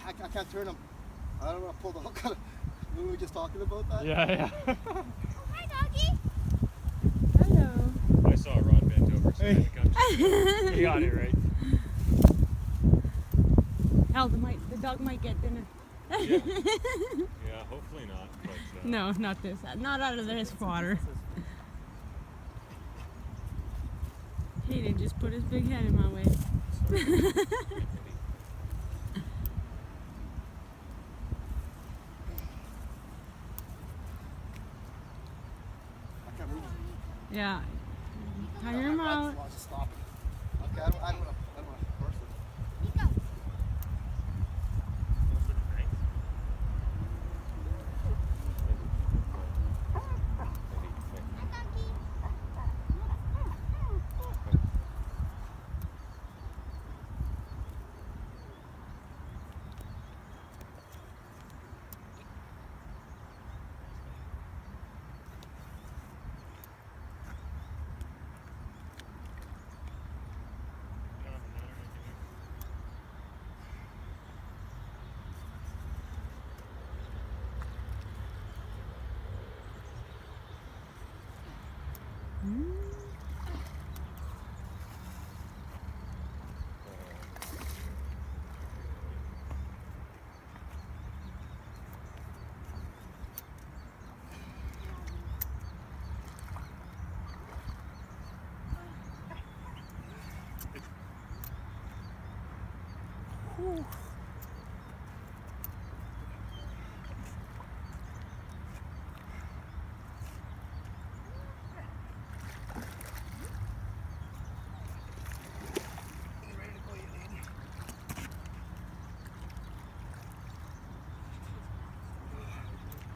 I can't turn him. I don't want to pull the hook out. We were just talking about that. Yeah. Oh, hi, doggy. Hello. I saw a rod bent over, so I had to come to you got it right. Hell, the dog might get dinner. Yeah, hopefully not. But, No, not this. Not out of this water. He didn't just put his big head in my way. I can't move him. Yeah. Tire him out. I'll just stop it. Okay, I don't want to burst it. Nico. Hi, doggy.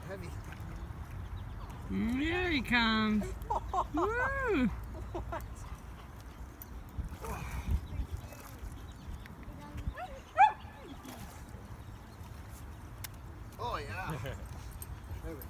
Heavy. There he comes. Woo. Oh yeah. Anyway.